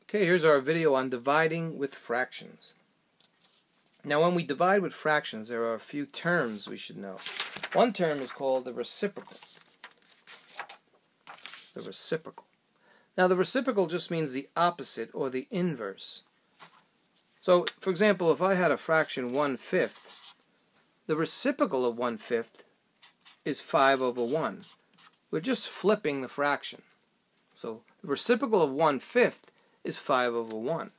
Okay, here's our video on dividing with fractions. Now when we divide with fractions, there are a few terms we should know. One term is called the reciprocal. The reciprocal. Now the reciprocal just means the opposite or the inverse. So, for example, if I had a fraction 1/5, the reciprocal of 1/5 is 5/1. We're just flipping the fraction. So the reciprocal of 1/5 is 5/1.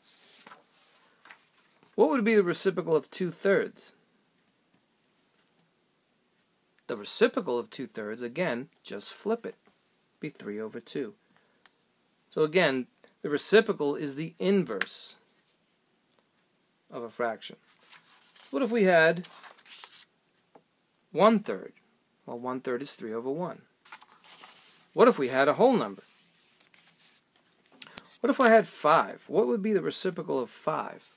What would be the reciprocal of 2/3? The reciprocal of 2/3, again, just flip it. Be 3/2. So again, the reciprocal is the inverse of a fraction. What if we had 1/3? Well, 1/3 is 3/1. What if we had a whole number? What if I had 5? What would be the reciprocal of 5?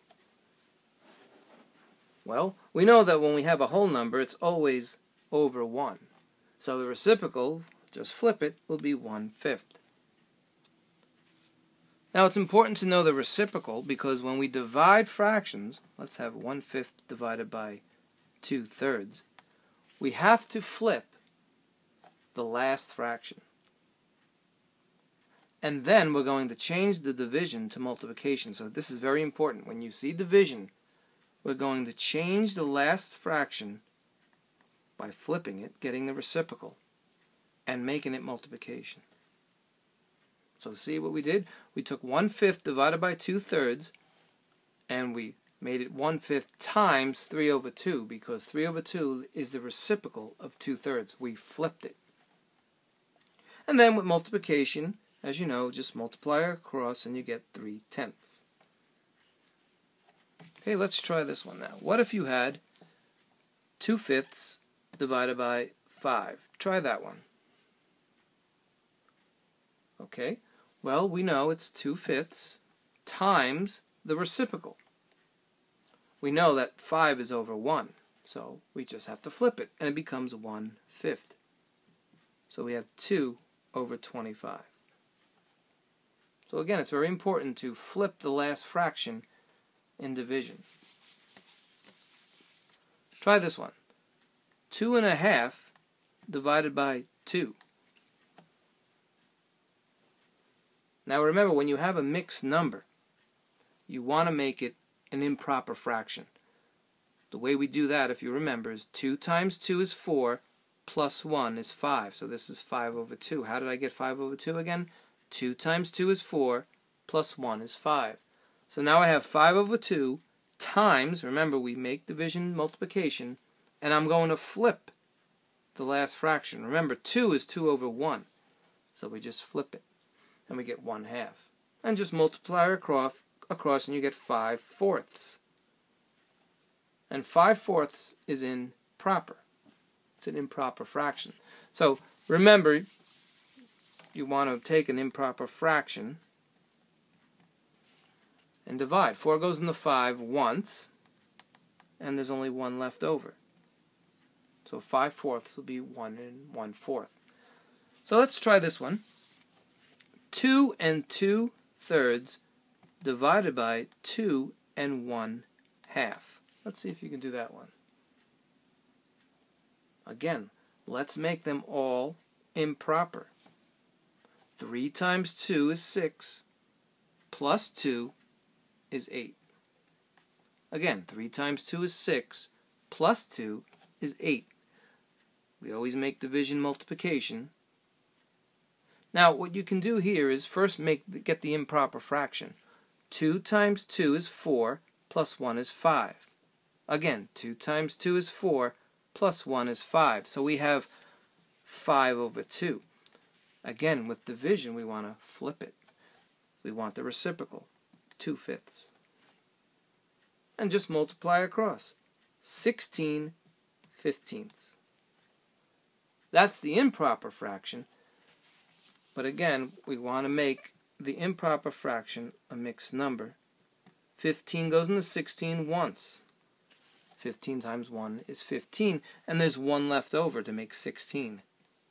Well, we know that when we have a whole number, it's always over 1. So the reciprocal, just flip it, will be 1/5. Now it's important to know the reciprocal because when we divide fractions, let's have 1/5 divided by 2/3, we have to flip the last fraction. And then we're going to change the division to multiplication. So this is very important. When you see division, we're going to change the last fraction by flipping it, getting the reciprocal, and making it multiplication. So see what we did? We took 1/5 divided by 2/3, and we made it 1/5 times 3/2, because 3/2 is the reciprocal of 2/3. We flipped it. And then with multiplication, as you know, just multiply across and you get 3/10. Okay, let's try this one now. What if you had 2/5 divided by 5? Try that one. Okay, well, we know it's 2/5 times the reciprocal. We know that 5 is over 1, so we just have to flip it, and it becomes 1/5. So we have 2/25. So again, it's very important to flip the last fraction in division. Try this one. 2½ divided by 2. Now remember, when you have a mixed number, you want to make it an improper fraction. The way we do that, if you remember, is 2 times 2 is 4, plus 1 is 5. So this is 5/2. How did I get 5/2 again? 2 times 2 is 4, plus 1 is 5. So now I have 5/2 times, remember we make division multiplication, and I'm going to flip the last fraction. Remember, 2 is 2/1, so we just flip it, and we get 1/2. And just multiply across and you get 5/4. And 5/4 is improper. It's an improper fraction. So remember, you want to take an improper fraction and divide. 4 goes into 5 once, and there's only 1 left over. So 5/4 will be 1 1/4. So let's try this one. 2 2/3 divided by 2 1/2. Let's see if you can do that one. Again, let's make them all improper. 3 times 2 is 6, plus 2 is 8. Again, 3 times 2 is 6, plus 2 is 8. We always make division multiplication. Now, what you can do here is first get the improper fraction. 2 times 2 is 4, plus 1 is 5. Again, 2 times 2 is 4, plus 1 is 5. So we have 5/2. Again, with division, we want to flip it. We want the reciprocal, 2/5. And just multiply across. 16/15. That's the improper fraction. But again, we want to make the improper fraction a mixed number. 15 goes into 16 once. 15 times 1 is 15. And there's 1 left over to make 16.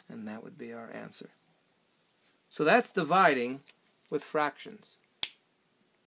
And that would be our answer. So that's dividing with fractions.